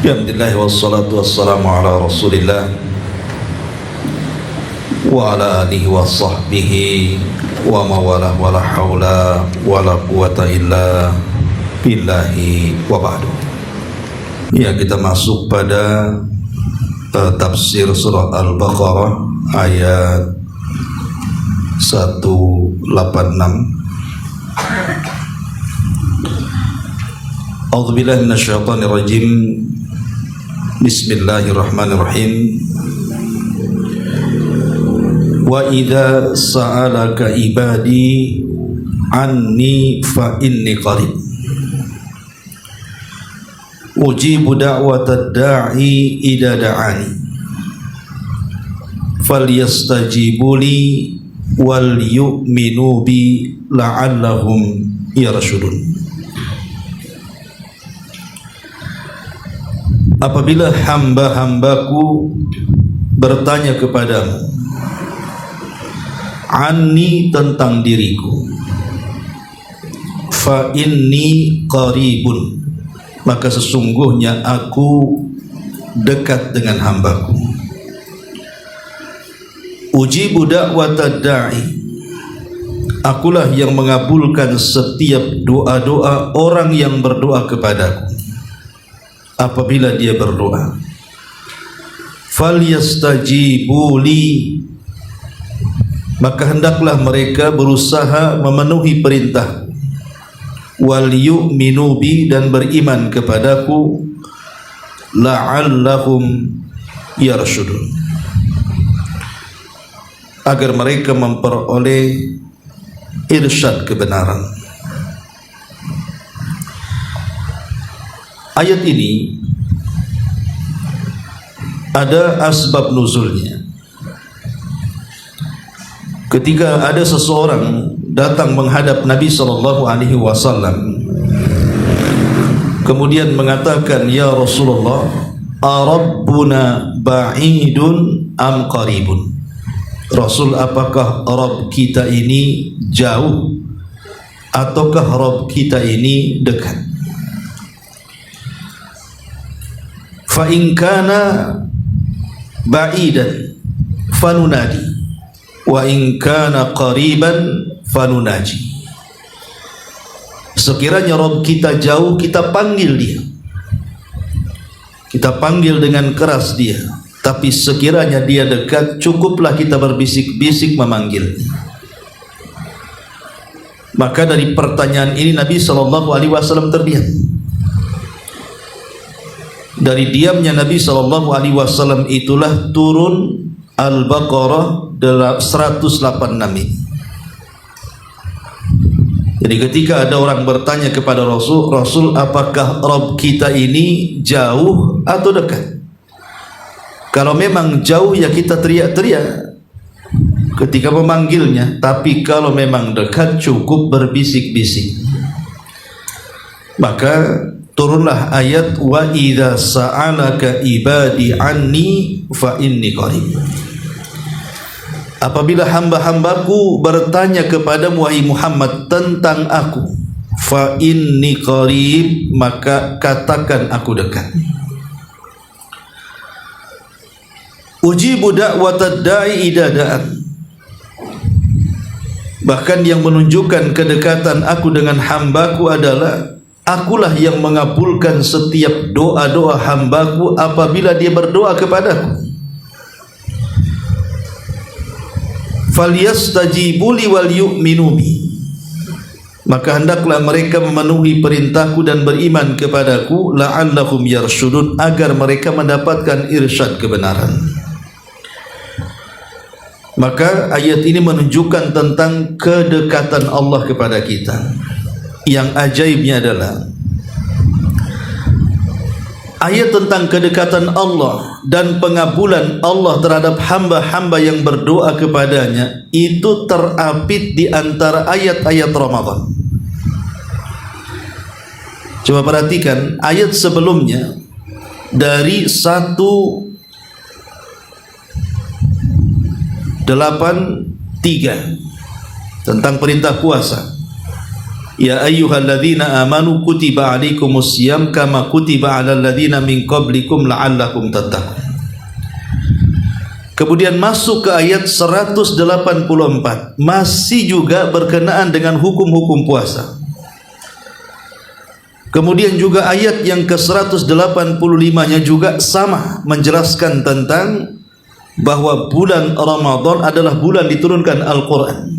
Alhamdulillah wassalatu wassalamu ala Rasulillah wa ala alihi wa sahbihi wa mawalah wa la hawla wa la quwata illa billahi wa ba'du. Ya, kita masuk pada tafsir surah Al-Baqarah ayat 186. A'udzubillahi minasyaitonir rajim. Bismillahirrahmanirrahim. Wa idza sa'alaka ibadi anni fa inni qarib ujibu da'watad da'i idza da'ani falyastajibu li wal yu'minu bi la'allahum yarshudun. Apabila hamba-hambaku bertanya kepadamu anni, tentang diriku, fa inni qaribun, maka sesungguhnya aku dekat dengan hambaku. Ujibu da'watad da'i, akulah yang mengabulkan setiap doa-doa orang yang berdoa kepadaku. Apabila dia berdoa, falyastajibu li, maka hendaklah mereka berusaha memenuhi perintah, wal yu'minu bi, dan beriman kepadaku, la'allahum yarshudun, agar mereka memperoleh irsyad kebenaran. Ayat ini ada asbab nuzulnya. Ketika ada seseorang datang menghadap Nabi SAW, kemudian mengatakan, ya Rasulullah, arabbuna ba'idun am qaribun? Rasul, apakah Rabb kita ini jauh ataukah Rabb kita ini dekat? Fa in kana ba'idan fanunadi wa in kana qariban fanunaji. Sekiranya Rabb kita jauh, kita panggil dia, kita panggil dengan keras dia. Tapi sekiranya dia dekat, cukuplah kita berbisik-bisik memanggilnya. Maka dari pertanyaan ini Nabi SAW terdiam. Dari diamnya Nabi SAW itulah turun Al-Baqarah 186 ini. Jadi ketika ada orang bertanya kepada Rasul, Rasul, apakah Rabb kita ini jauh atau dekat? Kalau memang jauh, ya kita teriak-teriak ketika memanggilnya. Tapi kalau memang dekat, cukup berbisik-bisik. Maka turunlah ayat wa idza sa'alaka ibadi anni fa inni qarib. Apabila hamba-hambaku bertanya kepadamu wahai Muhammad tentang aku, fa inni qarib, maka katakan aku dekat. Ujibu da'watad da'i idza da'an, bahkan yang menunjukkan kedekatan aku dengan hambaku adalah akulah yang mengabulkan setiap doa-doa hambaku apabila dia berdoa kepadaku. Falyastajibu li wal yu'minu bi, maka hendaklah mereka memenuhi perintahku dan beriman kepadaku, la'allahum yarshudun, agar mereka mendapatkan irsyad kebenaran. Maka ayat ini menunjukkan tentang kedekatan Allah kepada kita. Yang ajaibnya adalah ayat tentang kedekatan Allah dan pengabulan Allah terhadap hamba-hamba yang berdoa kepadanya itu terapit di antara ayat-ayat Ramadan. Coba perhatikan ayat sebelumnya, dari 183 tentang perintah puasa. Ya ayyuhalladzina amanu kutiba alaikumus syiyam kama kutiba alal ladzina min qablikum la'allakum tattaqun. Kemudian masuk ke ayat 184, masih juga berkenaan dengan hukum-hukum puasa. Kemudian juga ayat yang ke-185-nya juga sama, menjelaskan tentang bahwa bulan Ramadan adalah bulan diturunkan Al-Quran.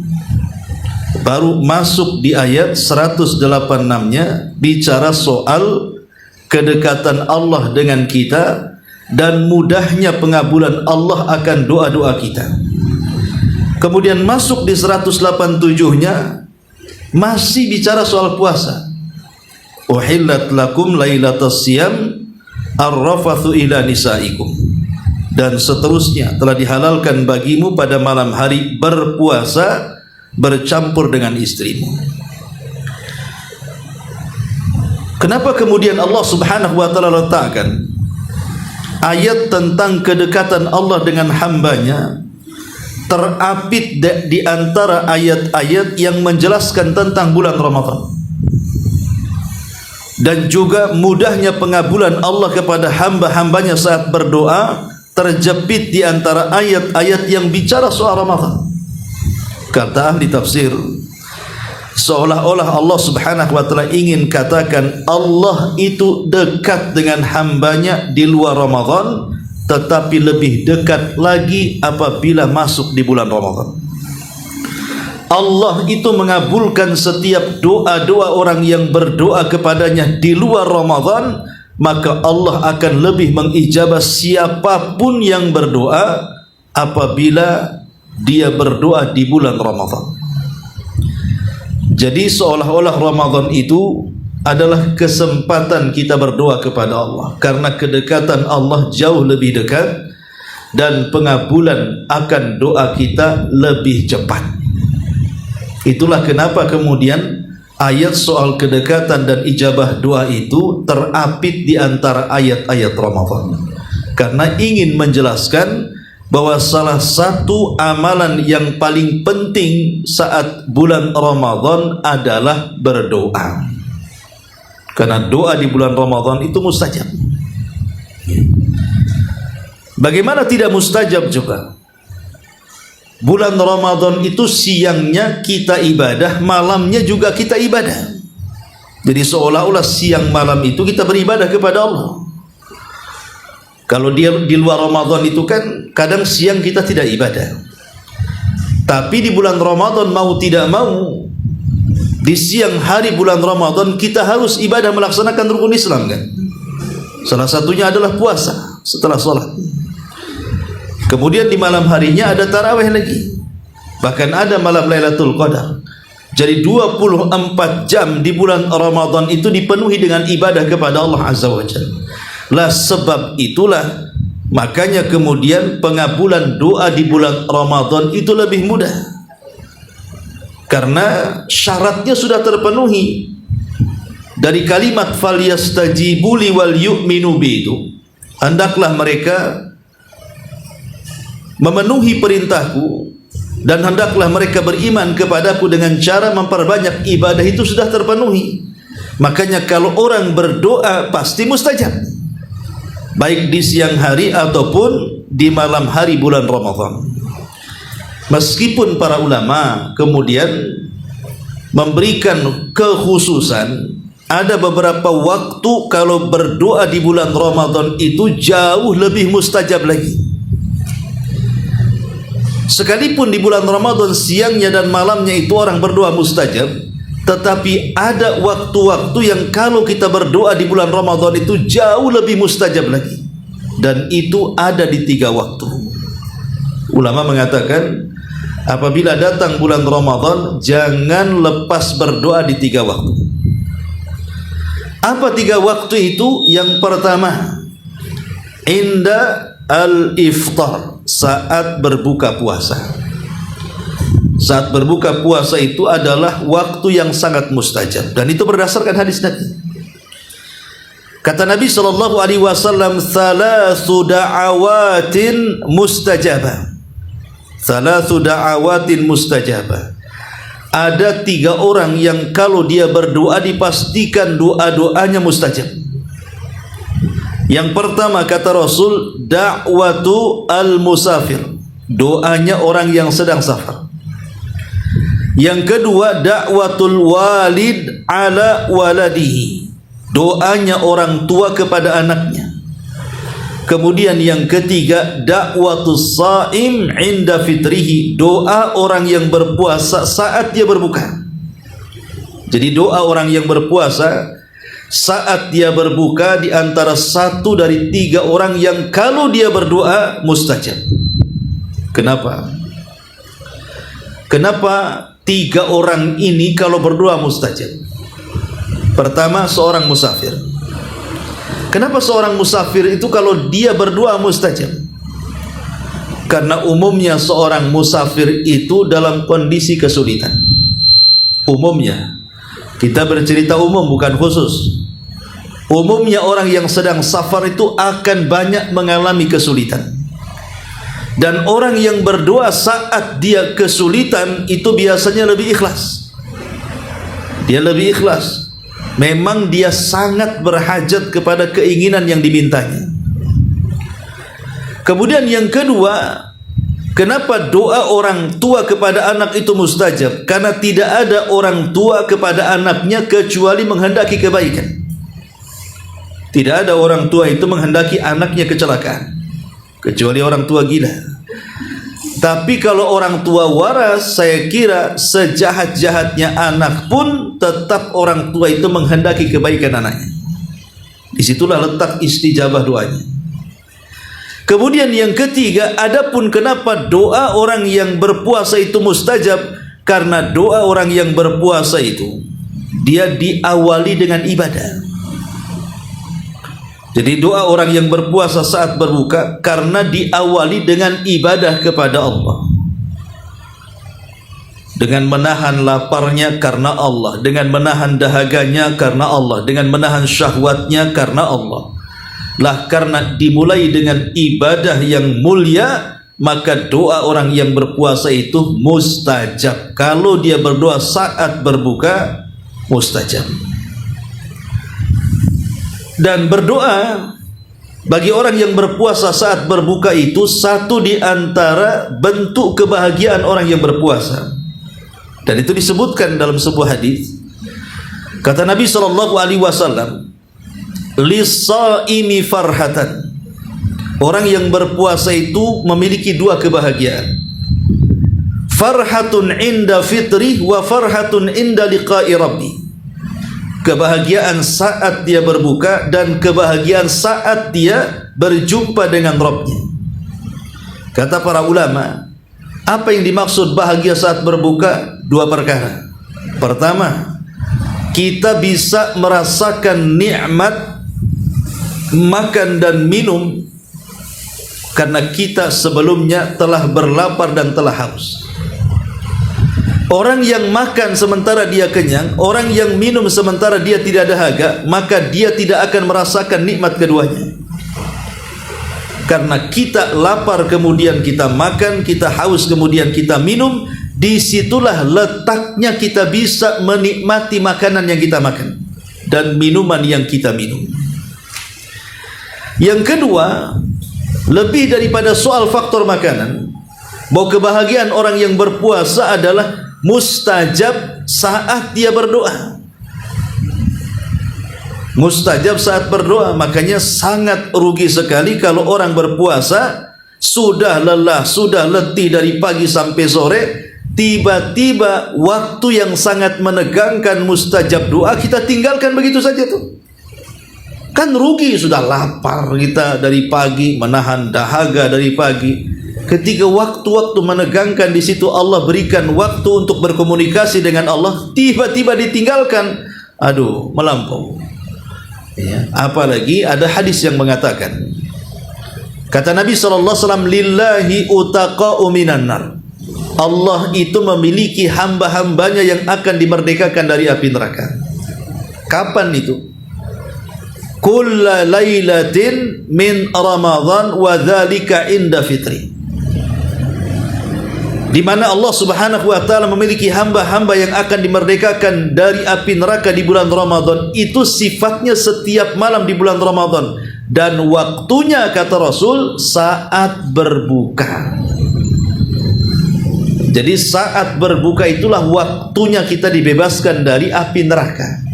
Baru masuk di ayat 186-nya bicara soal kedekatan Allah dengan kita dan mudahnya pengabulan Allah akan doa-doa kita. Kemudian masuk di 187-nya masih bicara soal puasa. Uhillat lakum lailatas siyam ar-rafathu ila nisaikum. Dan seterusnya, telah dihalalkan bagimu pada malam hari berpuasa bercampur dengan istrimu. Kenapa kemudian Allah Subhanahu wa taala letakkan ayat tentang kedekatan Allah dengan hambanya terapit di antara ayat-ayat yang menjelaskan tentang bulan Ramadan dan juga mudahnya pengabulan Allah kepada hamba-hambanya saat berdoa, terjepit di antara ayat-ayat yang bicara soal Ramadan? Kata ahli tafsir, seolah-olah Allah Subhanahu wa taala ingin katakan Allah itu dekat dengan hambanya di luar Ramadan, tetapi lebih dekat lagi apabila masuk di bulan Ramadan. Allah itu mengabulkan setiap doa-doa orang yang berdoa kepadanya di luar Ramadan, maka Allah akan lebih mengijabah siapapun yang berdoa apabila dia berdoa di bulan Ramadan. Jadi seolah-olah Ramadan itu adalah kesempatan kita berdoa kepada Allah, karena kedekatan Allah jauh lebih dekat dan pengabulan akan doa kita lebih cepat. Itulah kenapa kemudian ayat soal kedekatan dan ijabah doa itu terapit di antara ayat-ayat Ramadan, karena ingin menjelaskan bahwa salah satu amalan yang paling penting saat bulan Ramadan adalah berdoa. Karena doa di bulan Ramadan itu mustajab. Bagaimana tidak mustajab juga? Bulan Ramadan itu siangnya kita ibadah, malamnya juga kita ibadah. Jadi seolah-olah siang malam itu kita beribadah kepada Allah. Kalau dia di luar Ramadan itu kan kadang siang kita tidak ibadah. Tapi di bulan Ramadan mau tidak mau, di siang hari bulan Ramadan kita harus ibadah melaksanakan rukun Islam kan. Salah satunya adalah puasa setelah sholat. Kemudian di malam harinya ada tarawih lagi. Bahkan ada malam Lailatul Qadar. Jadi 24 jam di bulan Ramadan itu dipenuhi dengan ibadah kepada Allah Azza wa Jalla. Lah sebab itulah makanya kemudian pengabulan doa di bulan Ramadan itu lebih mudah, karena syaratnya sudah terpenuhi. Dari kalimat falyastajibu li wal yu'minu bi itu, hendaklah mereka memenuhi perintahku dan hendaklah mereka beriman kepadaku dengan cara memperbanyak ibadah, itu sudah terpenuhi. Makanya kalau orang berdoa pasti mustajab, baik di siang hari ataupun di malam hari bulan Ramadan. Meskipun para ulama kemudian memberikan kekhususan, ada beberapa waktu kalau berdoa di bulan Ramadan itu jauh lebih mustajab lagi. Sekalipun di bulan Ramadan siangnya dan malamnya itu orang berdoa mustajab, tetapi ada waktu-waktu yang kalau kita berdoa di bulan Ramadan itu jauh lebih mustajab lagi. Dan itu ada di 3 waktu. Ulama mengatakan apabila datang bulan Ramadan jangan lepas berdoa di 3 waktu. Apa 3 waktu itu? Yang pertama, inda al-iftar, saat berbuka puasa. Saat berbuka puasa itu adalah waktu yang sangat mustajab, dan itu berdasarkan hadis Nabi. Kata Nabi sallallahu alaihi wasallam, "Thalathu da'awatin mustajabah." Thalathu da'awatin mustajabah. ada 3 orang yang kalau dia berdoa dipastikan doa-doanya mustajab. Yang pertama kata Rasul, da'watu al-musafir, doanya orang yang sedang safar. Yang kedua, da'watul walid ala waladihi, doanya orang tua kepada anaknya. Kemudian yang ketiga, da'watus saim inda fitrihi, doa orang yang berpuasa saat dia berbuka. Jadi doa orang yang berpuasa saat dia berbuka di antara 1 dari 3 orang yang kalau dia berdoa mustajab. Kenapa? Kenapa 3 orang ini kalau berdoa mustajab? Pertama, seorang musafir. Kenapa seorang musafir itu kalau dia berdoa mustajab? Karena umumnya seorang musafir itu dalam kondisi kesulitan. Umumnya, kita bercerita umum bukan khusus. Umumnya orang yang sedang safar itu akan banyak mengalami kesulitan. Dan orang yang berdoa saat dia kesulitan itu biasanya lebih ikhlas. Dia lebih ikhlas. Memang dia sangat berhajat kepada keinginan yang dimintanya. Kemudian yang kedua, kenapa doa orang tua kepada anak itu mustajab? Karena tidak ada orang tua kepada anaknya kecuali menghendaki kebaikan. Tidak ada orang tua itu menghendaki anaknya kecelakaan, kecuali orang tua gila. Tapi kalau orang tua waras, saya kira sejahat-jahatnya anak pun tetap orang tua itu menghendaki kebaikan anaknya. Disitulah letak istijabah doanya. Kemudian yang ketiga, adapun kenapa doa orang yang berpuasa itu mustajab? Karena doa orang yang berpuasa itu dia diawali dengan ibadah. Jadi doa orang yang berpuasa saat berbuka karena diawali dengan ibadah kepada Allah. Dengan menahan laparnya karena Allah, dengan menahan dahaganya karena Allah, dengan menahan syahwatnya karena Allah. Lah karena dimulai dengan ibadah yang mulia, maka doa orang yang berpuasa itu mustajab. Kalau dia berdoa saat berbuka, mustajab. Dan berdoa bagi orang yang berpuasa saat berbuka itu satu di antara bentuk kebahagiaan orang yang berpuasa. Dan itu disebutkan dalam sebuah hadis. Kata Nabi SAW, lis-saimi farhatan, orang yang berpuasa itu memiliki 2 kebahagiaan. Farhatun inda fitrih wa farhatun inda liqa'i rabbi. Kebahagiaan saat dia berbuka dan kebahagiaan saat dia berjumpa dengan Rabbnya. Kata para ulama, apa yang dimaksud bahagia saat berbuka? 2 perkara. Pertama, kita bisa merasakan nikmat makan dan minum karena kita sebelumnya telah berlapar dan telah haus. Orang yang makan sementara dia kenyang, orang yang minum sementara dia tidak dahaga, maka dia tidak akan merasakan nikmat keduanya. Karena kita lapar kemudian kita makan, kita haus kemudian kita minum, disitulah letaknya kita bisa menikmati makanan yang kita makan dan minuman yang kita minum. Yang kedua, lebih daripada soal faktor makanan, bahwa kebahagiaan orang yang berpuasa adalah mustajab saat dia berdoa. Mustajab saat berdoa. Makanya sangat rugi sekali kalau orang berpuasa sudah lelah, sudah letih dari pagi sampai sore, tiba-tiba waktu yang sangat menegangkan mustajab doa kita tinggalkan begitu saja tuh. Kan rugi, sudah lapar kita dari pagi, menahan dahaga dari pagi. Ketika waktu-waktu menegangkan di situ Allah berikan waktu untuk berkomunikasi dengan Allah, tiba-tiba ditinggalkan. Aduh, melampau. Ya, apalagi ada hadis yang mengatakan, kata Nabi SAW, lillahi utaqa'u minan nar. Allah itu memiliki hamba-hambanya yang akan dimerdekakan dari api neraka. Kapan itu? Kulla lailatin min Ramadan wa dzalika inda fitri. di mana Allah Subhanahu wa taala memiliki hamba-hamba yang akan dimerdekakan dari api neraka di bulan Ramadan. Itu sifatnya setiap malam di bulan Ramadan, dan waktunya kata Rasul saat berbuka. Jadi saat berbuka itulah waktunya kita dibebaskan dari api neraka.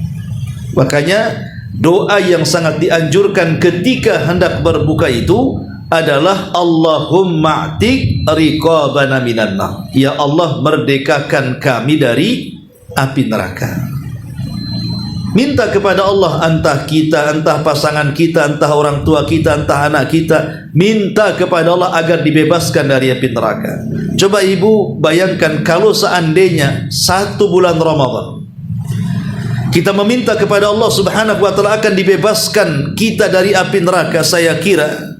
Makanya doa yang sangat dianjurkan ketika hendak berbuka itu adalah Allahumma a'tiq riqabana minan nar. Ya Allah, merdekakan kami dari api neraka. Minta kepada Allah, entah kita, entah pasangan kita, entah orang tua kita, entah anak kita, minta kepada Allah agar dibebaskan dari api neraka. Coba ibu bayangkan kalau seandainya 1 bulan Ramadan kita meminta kepada Allah Subhanahu wa taala akan dibebaskan kita dari api neraka, saya kira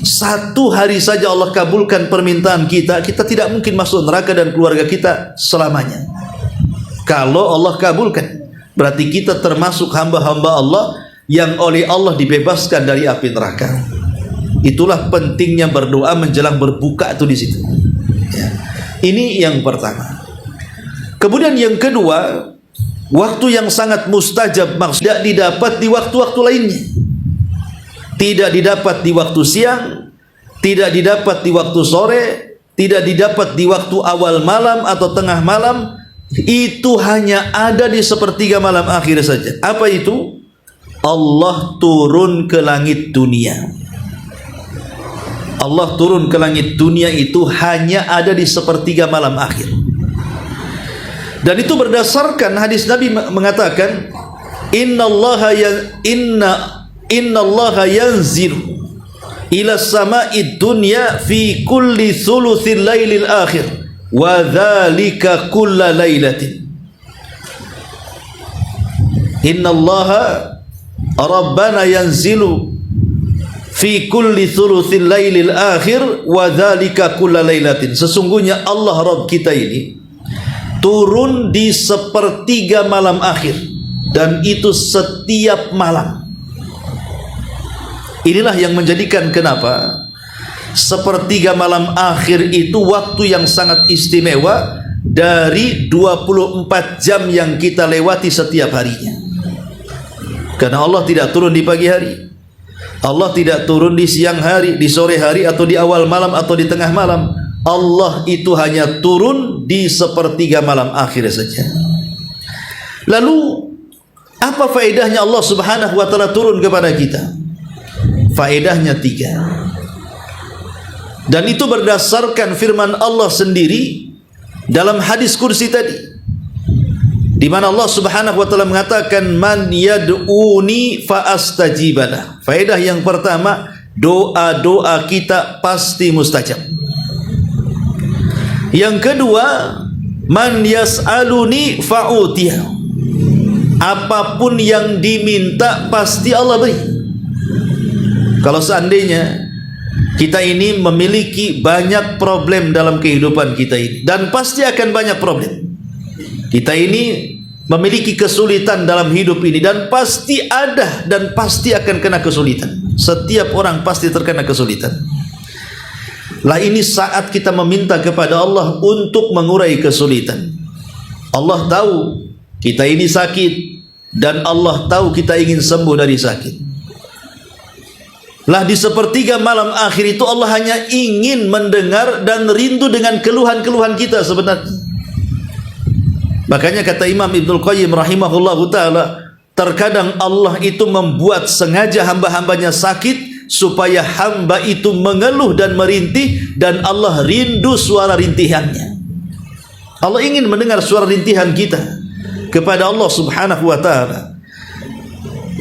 1 hari saja Allah kabulkan permintaan kita, kita tidak mungkin masuk neraka dan keluarga kita selamanya. Kalau Allah kabulkan, berarti kita termasuk hamba-hamba Allah yang oleh Allah dibebaskan dari api neraka. Itulah pentingnya berdoa menjelang berbuka itu di situ. Ya. Ini yang pertama. Kemudian yang kedua, waktu yang sangat mustajab, maksudnya tidak didapat di waktu-waktu lainnya. Tidak didapat di waktu siang, tidak didapat di waktu sore, tidak didapat di waktu awal malam atau tengah malam. Itu hanya ada di sepertiga malam akhir saja. Apa itu? Allah turun ke langit dunia. Allah turun ke langit dunia itu hanya ada di sepertiga malam akhir. Dan itu berdasarkan hadis Nabi mengatakan, innallaha yanzilu ila sama'id dunya fi kulli thuluthil lailil akhir wa dzalika kulla lailatin. Innallaha rabbana yanzilu fi kulli thuluthil lailil akhir wa dzalika kulla lailatin. Sesungguhnya Allah Rabb kita ini turun di sepertiga malam akhir, dan itu setiap malam. Inilah yang menjadikan kenapa sepertiga malam akhir itu waktu yang sangat istimewa dari 24 jam yang kita lewati setiap harinya. Karena Allah tidak turun di pagi hari, Allah tidak turun di siang hari, di sore hari, atau di awal malam, atau di tengah malam. Allah itu hanya turun di sepertiga malam akhir saja. Lalu apa faedahnya Allah Subhanahu wa taala turun kepada kita? Faedahnya 3. Dan itu berdasarkan firman Allah sendiri dalam hadis kursi tadi, di mana Allah Subhanahu wa taala mengatakan, man yad'uni fa astajibalah. Faedah yang pertama, doa-doa kita pasti mustajab. Yang kedua, man yas'aluni fa'utiyah. Apapun yang diminta pasti Allah beri. Kalau seandainya kita ini memiliki banyak problem dalam kehidupan kita ini, dan pasti akan banyak problem. Kita ini memiliki kesulitan dalam hidup ini, dan pasti ada dan pasti akan kena kesulitan. Setiap orang pasti terkena kesulitan. Lah ini saat kita meminta kepada Allah untuk mengurai kesulitan. Allah tahu kita ini sakit, dan Allah tahu kita ingin sembuh dari sakit. Lah di sepertiga malam akhir itu Allah hanya ingin mendengar dan rindu dengan keluhan-keluhan kita sebenarnya. Makanya kata Imam Ibnul Qayyim rahimahullahu ta'ala, terkadang Allah itu membuat sengaja hamba-hambanya sakit supaya hamba itu mengeluh dan merintih, dan Allah rindu suara rintihannya. Allah ingin mendengar suara rintihan kita kepada Allah Subhanahu wa ta'ala.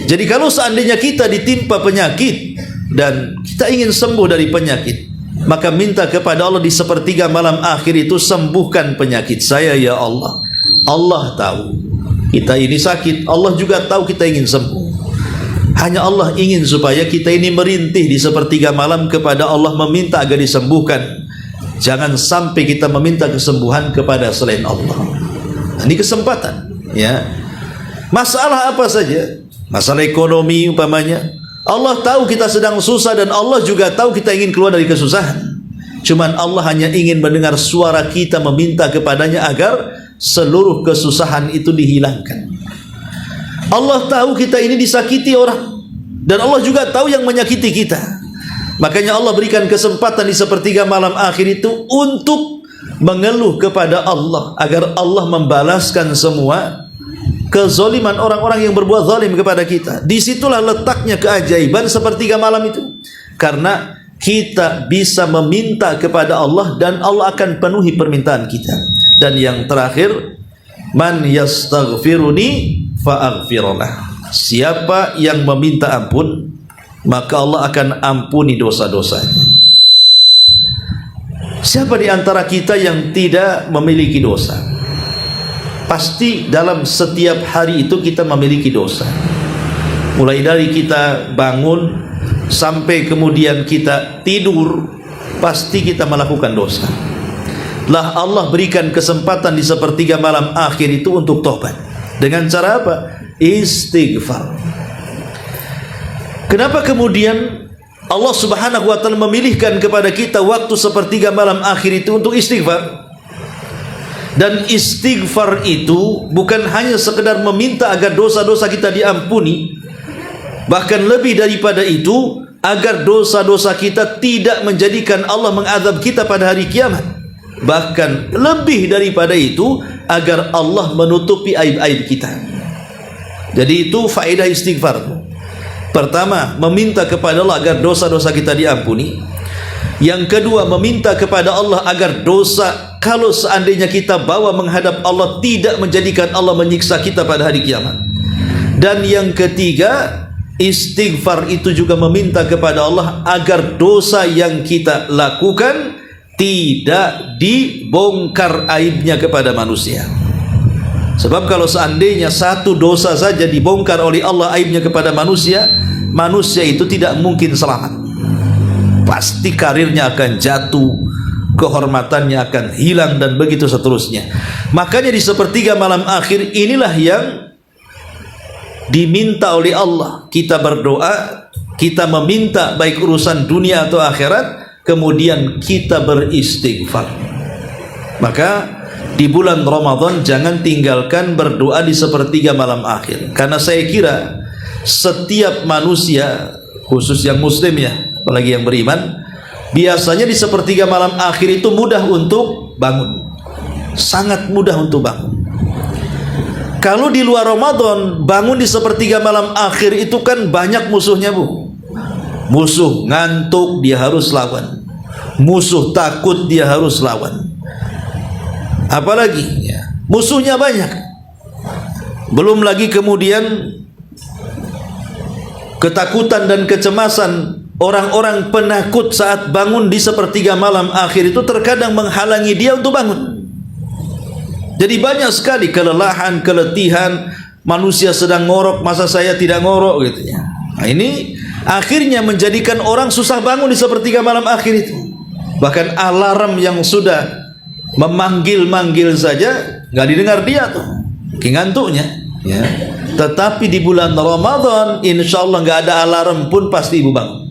Jadi kalau seandainya kita ditimpa penyakit dan kita ingin sembuh dari penyakit, maka minta kepada Allah di sepertiga malam akhir itu, sembuhkan penyakit saya ya Allah. Allah tahu kita ini sakit, Allah juga tahu kita ingin sembuh. Hanya Allah ingin supaya kita ini merintih di sepertiga malam kepada Allah, meminta agar disembuhkan. Jangan sampai kita meminta kesembuhan kepada selain Allah. Ini kesempatan, ya. Masalah apa saja, masalah ekonomi umpamanya, Allah tahu kita sedang susah, dan Allah juga tahu kita ingin keluar dari kesusahan. Cuman Allah hanya ingin mendengar suara kita meminta kepadanya agar seluruh kesusahan itu dihilangkan. Allah tahu kita ini disakiti orang, dan Allah juga tahu yang menyakiti kita. Makanya Allah berikan kesempatan di sepertiga malam akhir itu untuk mengeluh kepada Allah agar Allah membalaskan semua kezaliman orang-orang yang berbuat zalim kepada kita. Disitulah letaknya keajaiban sepertiga malam itu, karena kita bisa meminta kepada Allah dan Allah akan penuhi permintaan kita. Dan yang terakhir, man yastaghfiruni fa'aghfirullah. Siapa yang meminta ampun, maka Allah akan ampuni dosa-dosanya. Siapa di antara kita yang tidak memiliki dosa? Pasti dalam setiap hari itu kita memiliki dosa. Mulai dari kita bangun sampai kemudian kita tidur, pasti kita melakukan dosa. Lah Allah berikan kesempatan di sepertiga malam akhir itu untuk tobat. Dengan cara apa? Istighfar. Kenapa kemudian Allah Subhanahu wa taala memilihkan kepada kita waktu sepertiga malam akhir itu untuk istighfar? Dan istighfar itu bukan hanya sekedar meminta agar dosa-dosa kita diampuni, bahkan lebih daripada itu, agar dosa-dosa kita tidak menjadikan Allah mengadab kita pada hari kiamat. Bahkan lebih daripada itu, agar Allah menutupi aib-aib kita. Jadi itu faedah istighfar. Pertama, meminta kepada Allah agar dosa-dosa kita diampuni. Yang kedua, meminta kepada Allah agar dosa, kalau seandainya kita bawa menghadap Allah, tidak menjadikan Allah menyiksa kita pada hari kiamat. Dan yang ketiga, istighfar itu juga meminta kepada Allah agar dosa yang kita lakukan tidak dibongkar aibnya kepada manusia. Sebab kalau seandainya satu dosa saja dibongkar oleh Allah aibnya kepada manusia, manusia itu tidak mungkin selamat. Pasti karirnya akan jatuh, kehormatannya akan hilang, dan begitu seterusnya. Makanya di sepertiga malam akhir inilah yang diminta oleh Allah. Kita berdoa, kita meminta baik urusan dunia atau akhirat, kemudian kita beristighfar. Maka di bulan Ramadan jangan tinggalkan berdoa di sepertiga malam akhir. Karena saya kira setiap manusia, khusus yang muslim ya, apalagi yang beriman, biasanya di sepertiga malam akhir itu mudah untuk bangun. Sangat mudah untuk bangun. Kalau di luar Ramadan, bangun di sepertiga malam akhir itu kan banyak musuhnya, Bu. Musuh ngantuk, dia harus lawan. Musuh takut, dia harus lawan. Apalagi ya, musuhnya banyak. Belum lagi kemudian ketakutan dan kecemasan orang-orang penakut saat bangun di sepertiga malam akhir itu terkadang menghalangi dia untuk bangun. Jadi banyak sekali kelelahan, keletihan, manusia sedang ngorok, masa saya tidak ngorok gitu ya. Nah, ini akhirnya menjadikan orang susah bangun di sepertiga malam akhir itu. Bahkan alarm yang sudah memanggil-manggil saja nggak didengar dia tuh, ngantuknya ya. Tetapi di bulan Ramadan, insya Allah nggak ada alarm pun pasti ibu bangun,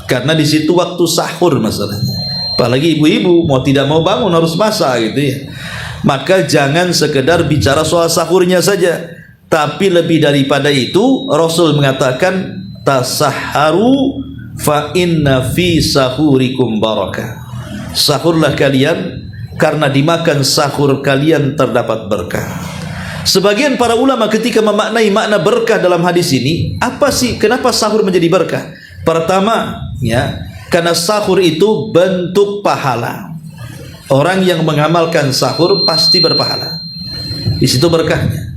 karena di situ waktu sahur masalahnya. Apalagi ibu-ibu mau tidak mau bangun harus masak gitu ya. Maka jangan sekedar bicara soal sahurnya saja, tapi lebih daripada itu Rasul mengatakan tasahharu fa inna fi sahurikum barakah. Sahurlah kalian, karena dimakan sahur kalian terdapat berkah. Sebagian para ulama ketika memaknai makna berkah dalam hadis ini, apa sih, kenapa sahur menjadi berkah? Pertama, ya, karena sahur itu bentuk pahala. Orang yang mengamalkan sahur pasti berpahala. Di situ berkahnya.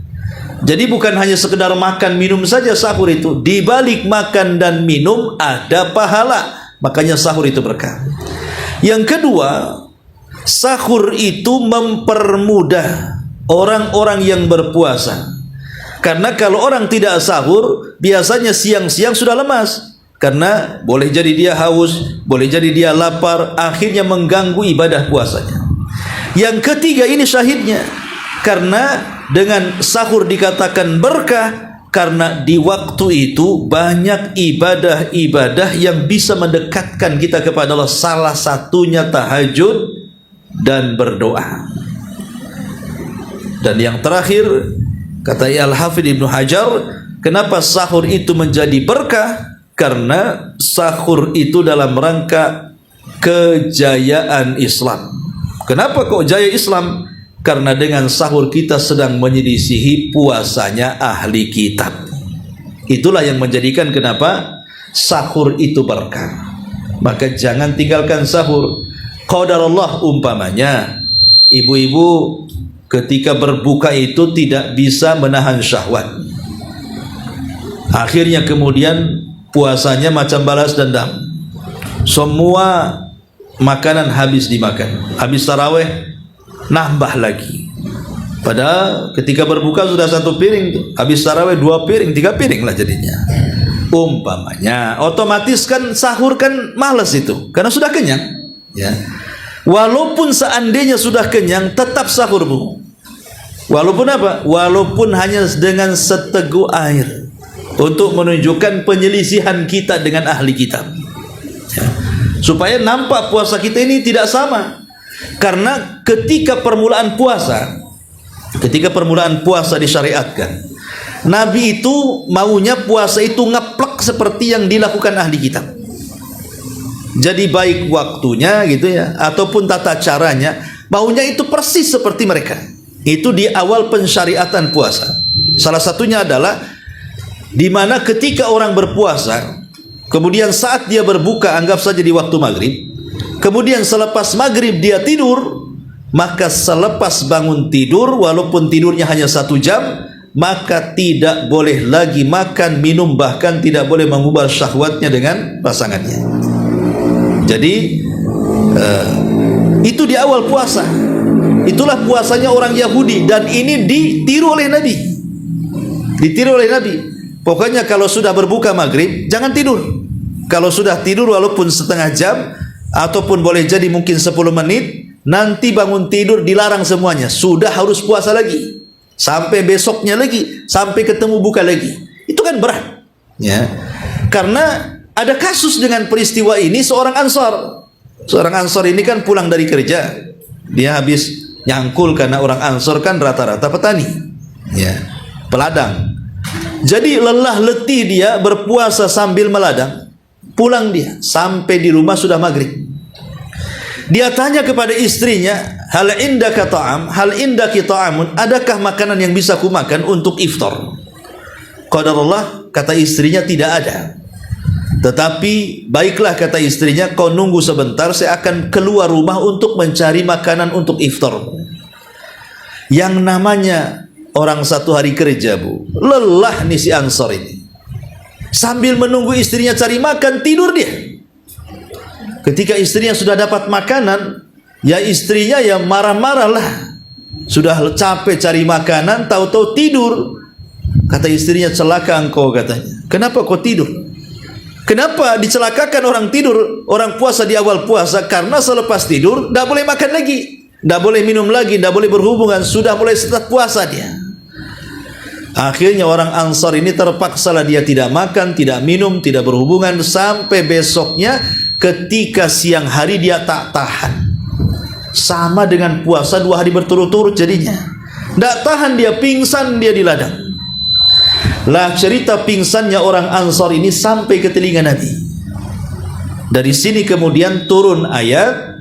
Jadi bukan hanya sekedar makan minum saja sahur itu, di balik makan dan minum ada pahala. Makanya sahur itu berkah. Yang kedua, sahur itu mempermudah orang-orang yang berpuasa. Karena kalau orang tidak sahur, biasanya siang-siang sudah lemas. Karena boleh jadi dia haus, boleh jadi dia lapar, akhirnya mengganggu ibadah puasanya. Yang ketiga, ini syahidnya. Karena dengan sahur dikatakan berkah, Karena di waktu itu banyak ibadah-ibadah yang bisa mendekatkan kita kepada Allah. Salah satunya tahajud dan berdoa. Dan yang terakhir, kata Al-Hafidz Ibnu Hajar, kenapa sahur itu menjadi berkah? Karena sahur itu dalam rangka kejayaan Islam. Kenapa kok jaya Islam? Karena dengan sahur kita sedang menyelisihi puasanya ahli kitab. Itulah yang menjadikan kenapa sahur itu berkah. Maka jangan tinggalkan sahur. Qadarullah, umpamanya ibu-ibu ketika berbuka itu tidak bisa menahan syahwat. Akhirnya kemudian puasanya macam balas dendam. Semua makanan habis dimakan. Habis tarawih nambah lagi. Padahal ketika berbuka sudah 1 piring tuh. Habis tarawih 2 piring, 3 piring lah jadinya. Umpamanya, otomatis kan sahur kan malas itu, karena sudah kenyang. Ya. Walaupun seandainya sudah kenyang, tetap sahur bu. Walaupun apa? Walaupun hanya dengan seteguk air, untuk menunjukkan penyelisihan kita dengan ahli kitab. Ya. Supaya nampak puasa kita ini tidak sama. Karena ketika permulaan puasa disyariatkan, Nabi itu maunya puasa itu ngeplek seperti yang dilakukan ahli kitab. Jadi baik waktunya gitu ya, ataupun tata caranya, maunya itu persis seperti mereka. Itu di awal pensyariatan puasa. Salah satunya adalah di mana ketika orang berpuasa, kemudian saat dia berbuka, anggap saja di waktu maghrib, kemudian selepas maghrib dia tidur, maka selepas bangun tidur, walaupun tidurnya hanya 1 jam, maka tidak boleh lagi makan, minum, bahkan tidak boleh mengubah syahwatnya dengan pasangannya. Jadi itu di awal puasa. Itulah puasanya orang Yahudi, dan ini ditiru oleh Nabi. Ditiru oleh Nabi. Pokoknya kalau sudah berbuka maghrib, jangan tidur. Kalau sudah tidur walaupun setengah jam, ataupun boleh jadi mungkin 10 menit, nanti bangun tidur dilarang semuanya. Sudah harus puasa lagi. Sampai besoknya lagi, sampai ketemu buka lagi. Itu kan berat. Ya. Karena ada kasus dengan peristiwa ini, seorang Ansar. Seorang Ansar ini kan pulang dari kerja. Dia habis nyangkul, karena orang Ansar kan rata-rata petani. Ya. Peladang. Jadi lelah letih dia berpuasa sambil meladang. Pulang dia, sampai di rumah sudah maghrib. Dia tanya kepada istrinya, hal indaka ta'am, hal indaki ta'amun, adakah makanan yang bisa kumakan untuk iftar? Qadarullah, kata istrinya, tidak ada. Tetapi baiklah, kata istrinya, kau nunggu sebentar, saya akan keluar rumah untuk mencari makanan untuk iftar. Yang namanya orang 1 hari kerja bu, lelah nih si Ansar ini. Sambil menunggu istrinya cari makan, tidur dia. Ketika istrinya sudah dapat makanan, ya istrinya ya marah-marah lah. Sudah capek cari makanan, tahu-tahu tidur. Kata istrinya, celaka engkau, katanya. Kenapa kau tidur? Kenapa dicelakakan orang tidur, orang puasa di awal puasa? Karena selepas tidur tidak boleh makan lagi, tidak boleh minum lagi, tidak boleh berhubungan. Sudah mulai start puasa dia. Akhirnya orang Ansar ini terpaksalah dia tidak makan, tidak minum, tidak berhubungan sampai besoknya. Ketika siang hari dia tak tahan. Sama dengan puasa 2 hari berturut-turut jadinya. Tidak tahan, dia pingsan, dia di ladang. Lah cerita pingsannya orang Ansar ini sampai ke telinga Nabi. Dari sini kemudian turun ayat,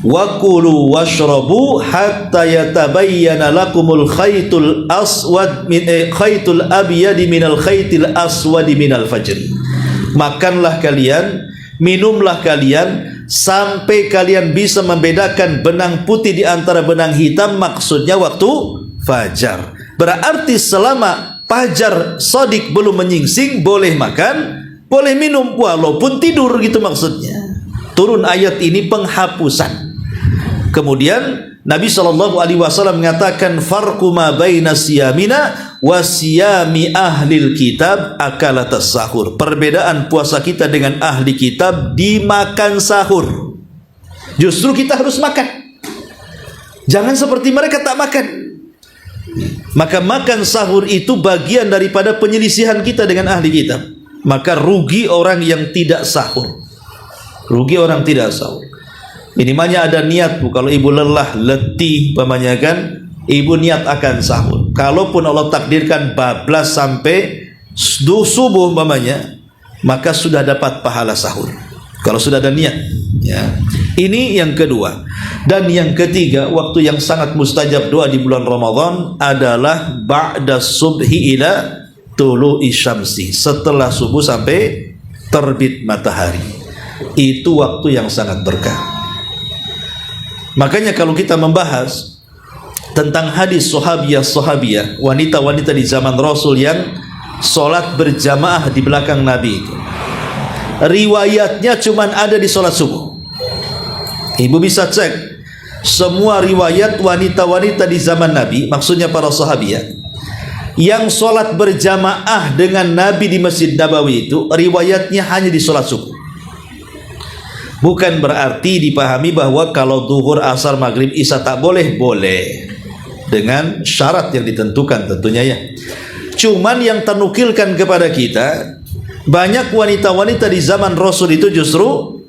wa kulu washrabu hatta yatabayyana lakumul khaytul aswad min khaytul abyadi minal khaytil aswadi minal fajr. Makanlah kalian, minumlah kalian sampai kalian bisa membedakan benang putih di antara benang hitam, maksudnya waktu fajar. Berarti selama fajar shadiq belum menyingsing, boleh makan, boleh minum walaupun tidur, gitu maksudnya. Turun ayat ini penghapusan. Kemudian Nabi SAW mengatakan, farqu ma baina siyamina wa siyami ahlil kitab akalatas sahur. Perbedaan puasa kita dengan ahli kitab dimakan sahur. Justru kita harus makan. Jangan seperti mereka tak makan. Maka makan sahur itu bagian daripada penyelisihan kita dengan ahli kitab. Maka rugi orang yang tidak sahur. Rugi orang tidak sahur. Minimalnya ada niat, Bu. Kalau ibu lelah, letih, pamannya kan, ibu niat akan sahur. Kalaupun Allah takdirkan bablas sampai subuh pamannya, maka sudah dapat pahala sahur. Kalau sudah ada niat, ya. Ini yang kedua. Dan yang ketiga, waktu yang sangat mustajab doa di bulan Ramadan adalah ba'da subhi ila tulu'i syamsi. Setelah subuh sampai terbit matahari. Itu waktu yang sangat berkah. Makanya kalau kita membahas tentang hadis sahabiyah, wanita-wanita di zaman Rasul yang sholat berjamaah di belakang Nabi itu, riwayatnya cuman ada di sholat subuh. Ibu bisa cek semua riwayat wanita-wanita di zaman Nabi, maksudnya para sahabiah, yang sholat berjamaah dengan Nabi di Masjid Nabawi itu riwayatnya hanya di sholat subuh. Bukan berarti dipahami bahwa kalau zuhur, asar, maghrib, isya tak boleh. Boleh, dengan syarat yang ditentukan tentunya ya. Cuman yang ternukilkan kepada kita, banyak wanita-wanita di zaman Rasul itu justru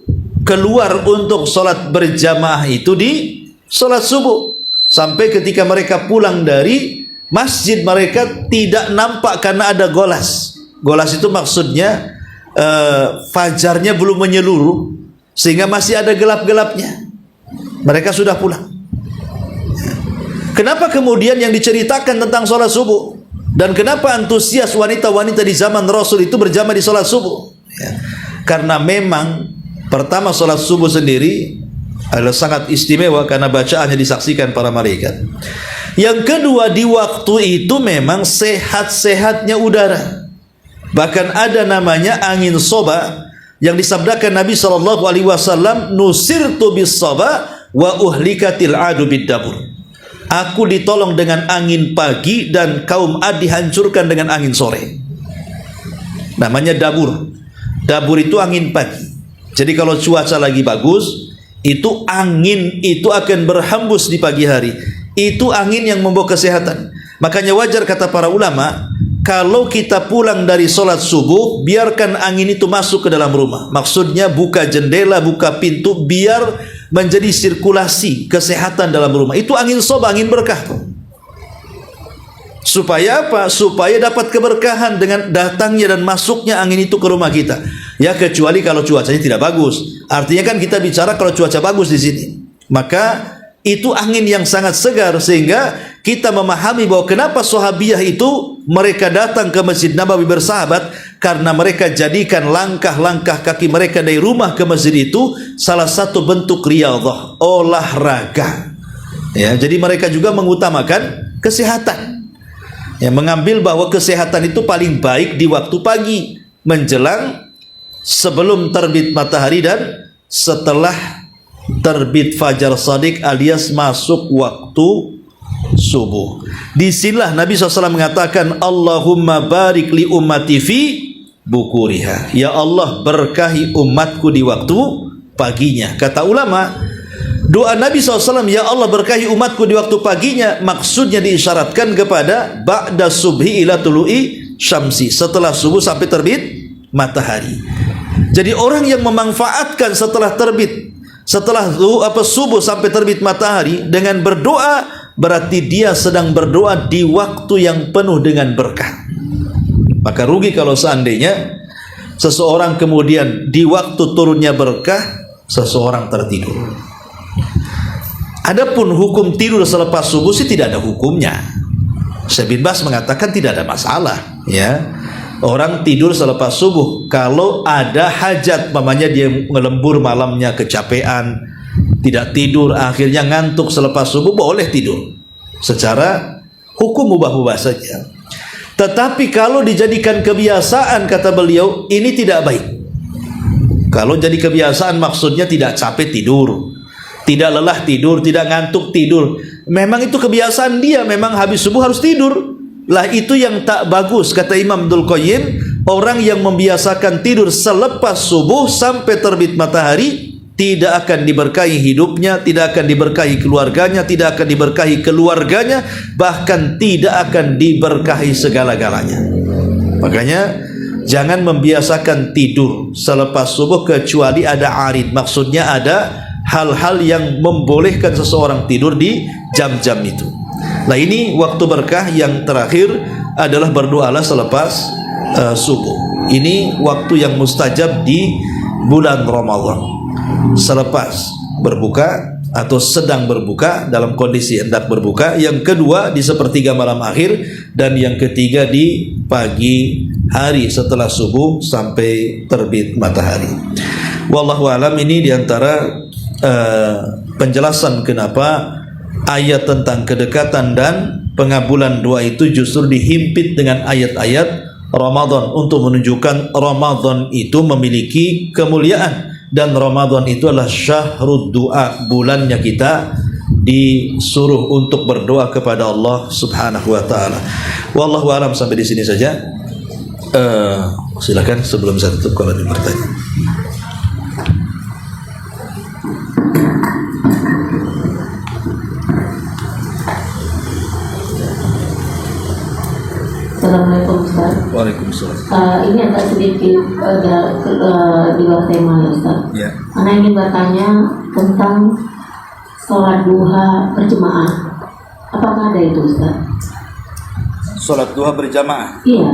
keluar untuk sholat berjamaah itu di sholat subuh. Sampai ketika mereka pulang dari masjid, mereka tidak nampak karena ada golas. Golas itu maksudnya fajarnya belum menyeluruh, sehingga masih ada gelap-gelapnya. Mereka sudah pulang. Kenapa kemudian yang diceritakan tentang sholat subuh? Dan kenapa antusias wanita-wanita di zaman Rasul itu berjamaah di sholat subuh? Ya. Karena memang pertama sholat subuh sendiri adalah sangat istimewa karena bacaannya disaksikan para malaikat. Yang kedua, di waktu itu memang sehat-sehatnya udara. Bahkan ada namanya angin soba yang disabdakan Nabi SAW, nusirtu bis soba wa uhlikatil adu bid dabur. Aku ditolong dengan angin pagi dan kaum Ad dihancurkan dengan angin sore. Namanya dabur. Dabur itu angin pagi. Jadi kalau cuaca lagi bagus, itu angin itu akan berhembus di pagi hari. Itu angin yang membawa kesehatan. Makanya wajar kata para ulama, kalau kita pulang dari sholat subuh, biarkan angin itu masuk ke dalam rumah. Maksudnya buka jendela, buka pintu, biar menjadi sirkulasi kesehatan dalam rumah. Itu angin soba, angin berkah. Supaya apa? Supaya dapat keberkahan dengan datangnya dan masuknya angin itu ke rumah kita. Ya, kecuali kalau cuacanya tidak bagus. Artinya kan kita bicara kalau cuaca bagus di sini. Maka itu angin yang sangat segar, sehingga kita memahami bahwa kenapa sahabiyah itu mereka datang ke Masjid Nabawi bersahabat, karena mereka jadikan langkah-langkah kaki mereka dari rumah ke masjid itu salah satu bentuk riyadhah, olahraga. Ya, jadi mereka juga mengutamakan kesehatan. Ya, mengambil bahwa kesehatan itu paling baik di waktu pagi, menjelang sebelum terbit matahari dan setelah terbit fajar shadiq alias masuk waktu subuh. Disinilah Nabi SAW mengatakan, Allahumma barik li ummati fi bukuriha. Ya Allah, berkahi umatku di waktu paginya. Kata ulama, doa Nabi SAW, ya Allah berkahi umatku di waktu paginya, maksudnya diisyaratkan kepada ba'da subhi ila tulu'i syamsi, setelah subuh sampai terbit matahari. Jadi orang yang memanfaatkan setelah terbit, setelah subuh sampai terbit matahari dengan berdoa, berarti dia sedang berdoa di waktu yang penuh dengan berkah. Maka rugi kalau seandainya seseorang kemudian di waktu turunnya berkah, seseorang tertidur. Adapun hukum tidur selepas subuh sih tidak ada hukumnya. Syekh bin Baz mengatakan tidak ada masalah, ya. Orang tidur selepas subuh kalau ada hajat, mamanya dia ngelembur malamnya kecapean, tidak tidur, akhirnya ngantuk selepas subuh, boleh tidur. Secara hukum mubah-mubah saja. Tetapi kalau dijadikan kebiasaan, kata beliau, ini tidak baik. Kalau jadi kebiasaan maksudnya tidak capek tidur, tidak lelah tidur, tidak ngantuk tidur. Memang itu kebiasaan dia, memang habis subuh harus tidur. Lah itu yang tak bagus, kata Imam Ibnul Qayyim. Orang yang membiasakan tidur selepas subuh sampai terbit matahari tidak akan diberkahi hidupnya, tidak akan diberkahi keluarganya, tidak akan diberkahi keluarganya, bahkan tidak akan diberkahi segala-galanya. Makanya jangan membiasakan tidur selepas subuh kecuali ada arid. Maksudnya ada hal-hal yang membolehkan seseorang tidur di jam-jam itu. Nah, ini waktu berkah yang terakhir adalah berdoalah selepas subuh. Ini waktu yang mustajab di bulan Ramadan. Selepas berbuka atau sedang berbuka, dalam kondisi hendak berbuka. Yang kedua di sepertiga malam akhir, dan yang ketiga di pagi hari setelah subuh sampai terbit matahari. Wallahu alam. Ini diantara penjelasan kenapa ayat tentang kedekatan dan pengabulan doa itu justru dihimpit dengan ayat-ayat Ramadan untuk menunjukkan Ramadan itu memiliki kemuliaan, dan Ramadan itu adalah syahrud doa, bulannya kita disuruh untuk berdoa kepada Allah Subhanahu wa taala. Wallahu alam. Sampai di sini saja. Silakan sebelum saya tutup kalau ada pertanyaan. Assalamualaikum Ustaz. Waalaikumsalam. Ini agak sedikit di luar tema ya Ustaz. Ya. Karena ingin bertanya tentang sholat duha berjemaah. Apakah ada itu Ustaz? Sholat duha berjamaah. Iya.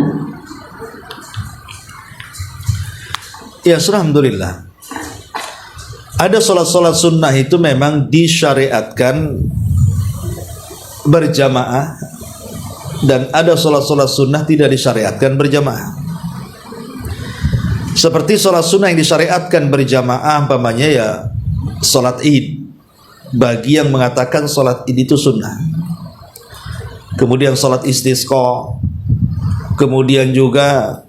Ya, alhamdulillah. Ada sholat-sholat sunnah itu memang disyariatkan berjamaah, dan ada sholat-sholat sunnah tidak disyariatkan berjamaah. Seperti sholat sunnah yang disyariatkan berjamaah, umpamanya ya sholat id, bagi yang mengatakan sholat id itu sunnah. Kemudian sholat istisqa, kemudian juga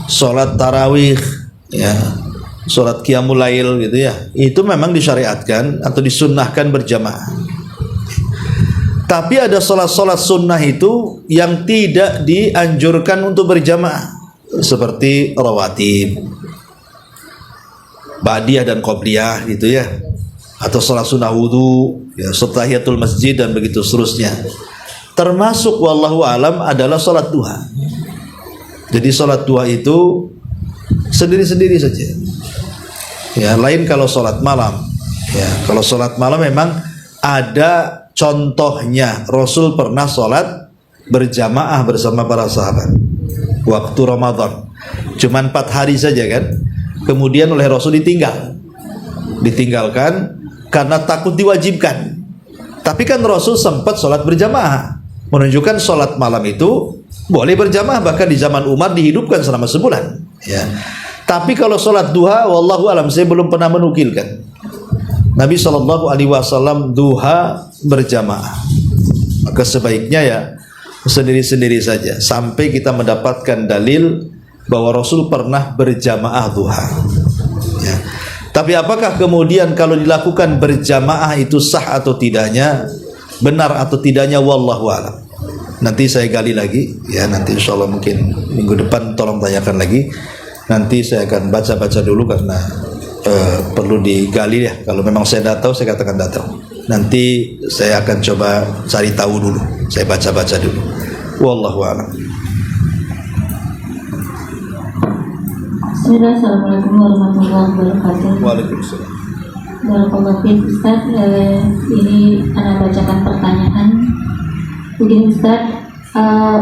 sholat tarawih, ya, sholat qiyamul lail gitu ya, itu memang disyariatkan atau disunnahkan berjamaah. Tapi ada sholat-sholat sunnah itu yang tidak dianjurkan untuk berjamaah, seperti rawatib, ba'diyah dan qobliyah gitu ya, atau sholat sunnah wudu, ya, tahiyatul masjid dan begitu seterusnya. Termasuk wallahu alam adalah sholat duha. Jadi sholat duha itu sendiri-sendiri saja. Ya, lain kalau sholat malam. Ya, kalau sholat malam memang ada contohnya. Rasul pernah sholat berjamaah bersama para sahabat waktu Ramadan. Cuman 4 hari saja kan. Kemudian oleh Rasul ditinggalkan karena takut diwajibkan. Tapi kan Rasul sempat sholat berjamaah, menunjukkan sholat malam itu boleh berjamaah, bahkan di zaman Umar dihidupkan selama sebulan. Ya. Tapi kalau sholat duha, wallahu alam, saya belum pernah menukilkan Nabi SAW duha berjamaah. Maka sebaiknya ya sendiri-sendiri saja sampai kita mendapatkan dalil bahwa Rasul pernah berjamaah duha. Ya. Tapi apakah kemudian kalau dilakukan berjamaah itu sah atau tidaknya, benar atau tidaknya, wallahu alam. Nanti saya gali lagi ya, nanti insyaallah mungkin minggu depan tolong tanyakan lagi. Nanti saya akan baca-baca dulu karena perlu digali ya. Kalau memang saya tidak tahu, saya katakan tidak tahu. Nanti saya akan coba cari tahu dulu. Saya baca-baca dulu. Wallahu a'lam. Assalamualaikum warahmatullahi wabarakatuh. Waalaikumsalam. Barakallahu fiik Ustaz. Ini Anda bacakan pertanyaan. Begini Ustaz.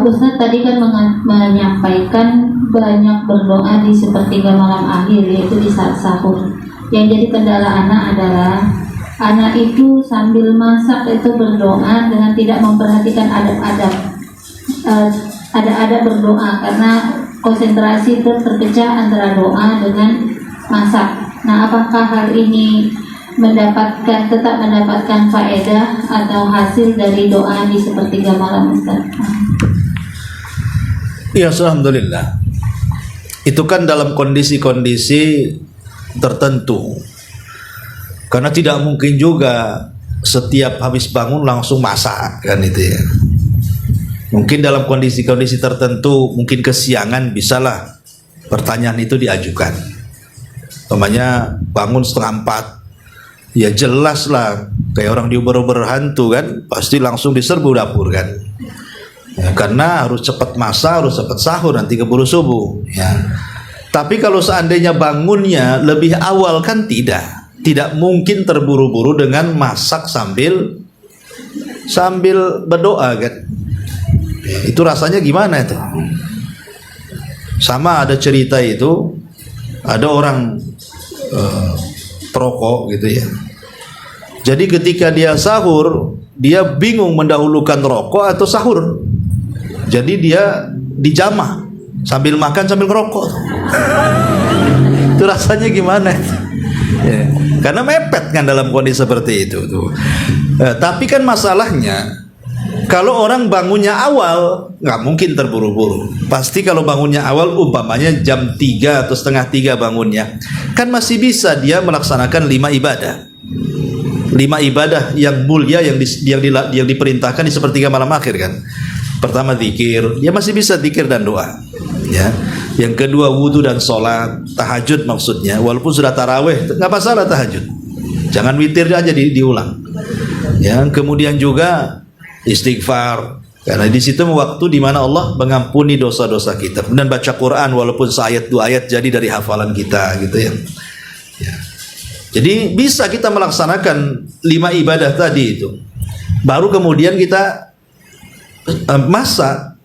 Ustaz tadi kan menyampaikan banyak berdoa di sepertiga malam akhir, yaitu di saat sahur. Yang jadi kendala anak adalah anak itu sambil masak itu berdoa dengan tidak memperhatikan adab-adab berdoa, karena konsentrasi itu terpecah antara doa dengan masak. Nah, apakah hal ini tetap mendapatkan faedah atau hasil dari doa di sepertiga malam Ustaz? Ya, alhamdulillah. Itu kan dalam kondisi-kondisi tertentu. Karena tidak mungkin juga setiap habis bangun langsung masak kan itu ya. Mungkin dalam kondisi-kondisi tertentu, mungkin kesiangan, bisalah pertanyaan itu diajukan. umpamanya bangun 3:30, ya jelas lah kayak orang diuber-uber hantu kan, pasti langsung diserbu dapur kan, ya, karena harus cepat masak, harus cepat sahur, nanti keburu subuh ya. Tapi kalau seandainya bangunnya lebih awal kan tidak mungkin terburu-buru dengan masak sambil berdoa kan, ya, itu rasanya gimana itu. Sama ada cerita itu, ada orang perokok gitu ya. Jadi ketika dia sahur, dia bingung mendahulukan rokok atau sahur. Jadi dia dijamah sambil makan sambil ngerokok. Itu rasanya gimana? Ya, karena mepet kan dalam kondisi seperti itu tuh. Tapi kan masalahnya, kalau orang bangunnya awal, nggak mungkin terburu-buru. Pasti kalau bangunnya awal, umpamanya jam 3 atau setengah 3 bangunnya, kan masih bisa dia melaksanakan 5 ibadah. 5 ibadah yang mulia yang diperintahkan di sepertiga malam akhir kan. Pertama zikir, dia masih bisa zikir dan doa. Ya. Yang kedua wudu dan sholat, tahajud maksudnya. Walaupun sudah taraweh, nggak masalah tahajud. Jangan witir aja diulang. Ya. Kemudian juga istighfar, karena di situ waktu di mana Allah mengampuni dosa-dosa kita. Kemudian baca Quran walaupun seayat 2 ayat jadi dari hafalan kita gitu ya. Ya. Jadi bisa kita melaksanakan 5 ibadah tadi itu. Baru kemudian kita masak.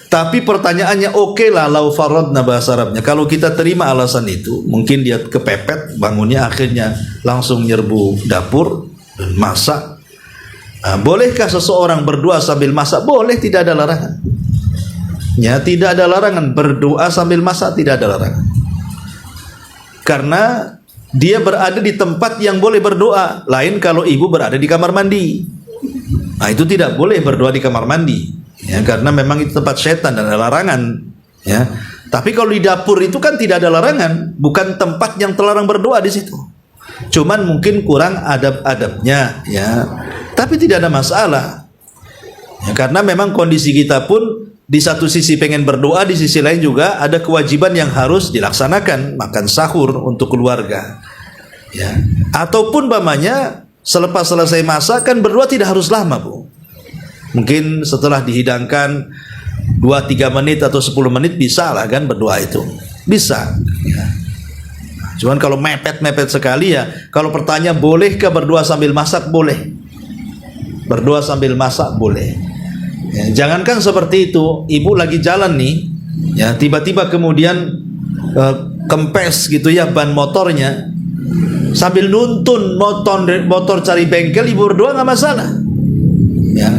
Tapi pertanyaannya, oke lah lau faradna bahasa Arabnya. Kalau kita terima alasan itu, mungkin dia kepepet bangunnya, akhirnya langsung nyerbu dapur dan masak. Bolehkah seseorang berdoa sambil masak? Boleh, tidak ada larangan. Ya, tidak ada larangan berdoa sambil masak, tidak ada larangan. Karena dia berada di tempat yang boleh berdoa. Lain kalau ibu berada di kamar mandi. Nah, itu tidak boleh berdoa di kamar mandi. Ya, karena memang itu tempat setan dan ada larangan. Ya. Tapi kalau di dapur itu kan tidak ada larangan, bukan tempat yang terlarang berdoa di situ. Cuman mungkin kurang adab-adabnya, ya. Tapi tidak ada masalah. Ya, karena memang kondisi kita pun di satu sisi pengen berdoa, di sisi lain juga ada kewajiban yang harus dilaksanakan, makan sahur untuk keluarga. Ya. Ataupun umpamanya selepas selesai masak kan berdoa tidak harus lama, Bu. Mungkin setelah dihidangkan 2-3 menit atau 10 menit bisa lah kan berdoa itu. Bisa. Ya. Cuman kalau mepet-mepet sekali ya, kalau pertanyaan bolehkah berdoa sambil masak? Boleh. Berdoa sambil masak boleh. Ya, jangankan seperti itu, ibu lagi jalan nih, ya tiba-tiba kemudian kempes gitu ya ban motornya, sambil nuntun motor cari bengkel, ibu berdoa nggak masalah.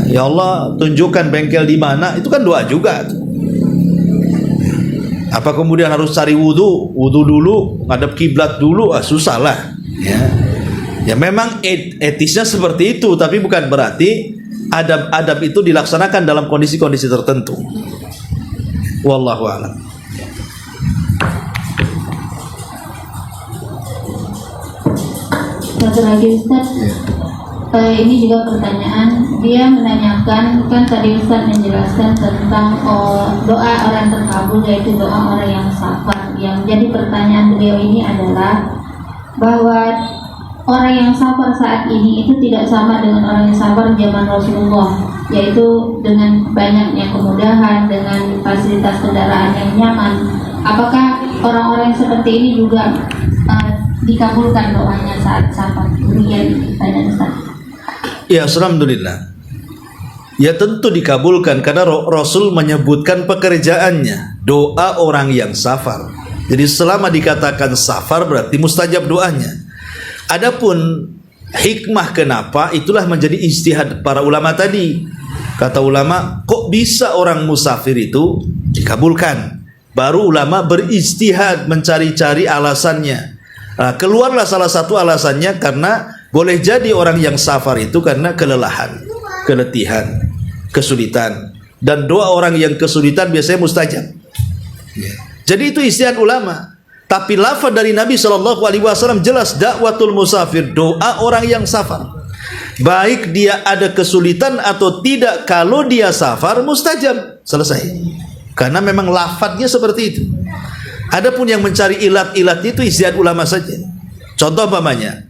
Ya Allah tunjukkan bengkel di mana, itu kan doa juga. Apa kemudian harus cari wudu dulu, ngadep kiblat dulu, susah lah. Ya memang etisnya seperti itu, tapi bukan berarti adab-adab itu dilaksanakan dalam kondisi-kondisi tertentu. Wallahu a'lam. Satu lagi Ustaz, ini juga pertanyaan. Dia menanyakan, kan tadi Ustaz menjelaskan tentang doa orang terkabul, yaitu doa orang yang sabar. Yang jadi pertanyaan beliau ini adalah bahwa orang yang sabar saat ini itu tidak sama dengan orang yang sabar zaman Rasulullah, yaitu dengan banyaknya kemudahan, dengan fasilitas kendaraan yang nyaman. Apakah orang-orang seperti ini juga dikabulkan doanya saat sabar? Demikian pertanyaan Ustaz. Ya, alhamdulillah. Ya tentu dikabulkan karena Rasul menyebutkan pekerjaannya, doa orang yang safar. Jadi selama dikatakan safar berarti mustajab doanya. Adapun hikmah kenapa, itulah menjadi ijtihad para ulama tadi. Kata ulama, kok bisa orang musafir itu dikabulkan? Baru ulama berijtihad mencari-cari alasannya. Nah, keluarlah salah satu alasannya karena boleh jadi orang yang safar itu karena kelelahan, keletihan, kesulitan. Dan doa orang yang kesulitan biasanya mustajab. Jadi itu ijtihad ulama. Tapi lafaz dari Nabi SAW jelas, dakwatul musafir, doa orang yang safar. Baik dia ada kesulitan atau tidak, kalau dia safar mustajab. Selesai. Karena memang lafaznya seperti itu. Adapun yang mencari ilat-ilat itu ijtihad ulama saja. Contoh umpamanya,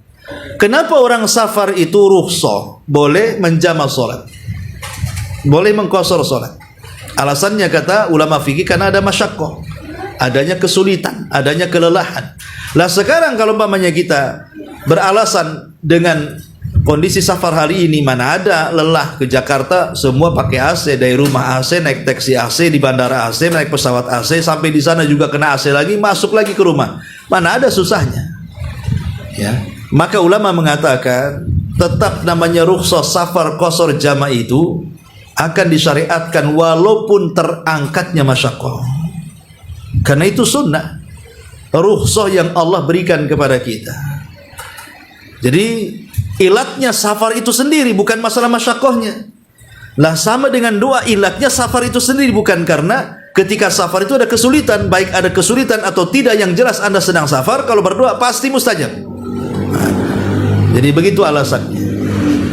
kenapa orang safar itu rukhsah boleh menjama salat, boleh mengqasar salat? Alasannya kata ulama fikih karena ada masyaqqah, adanya kesulitan, adanya kelelahan. Lah sekarang kalau umpamanya kita beralasan dengan kondisi safar hari ini, mana ada lelah ke Jakarta, semua pakai AC, dari rumah AC, naik taksi AC, di bandara AC, naik pesawat AC, sampai di sana juga kena AC lagi, masuk lagi ke rumah. Mana ada susahnya. Ya. Maka ulama mengatakan tetap namanya rukhsah safar qasar jama' itu akan disyariatkan walaupun terangkatnya masyaqqah. Karena itu sunnah, rukhsah yang Allah berikan kepada kita. Jadi ilatnya safar itu sendiri, bukan masalah masyaqqahnya. Lah sama dengan doa, ilatnya safar itu sendiri, bukan karena ketika safar itu ada kesulitan, baik ada kesulitan atau tidak, yang jelas Anda sedang safar, kalau berdoa pasti mustajab. Jadi begitu alasannya.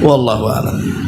Wallahu a'lam.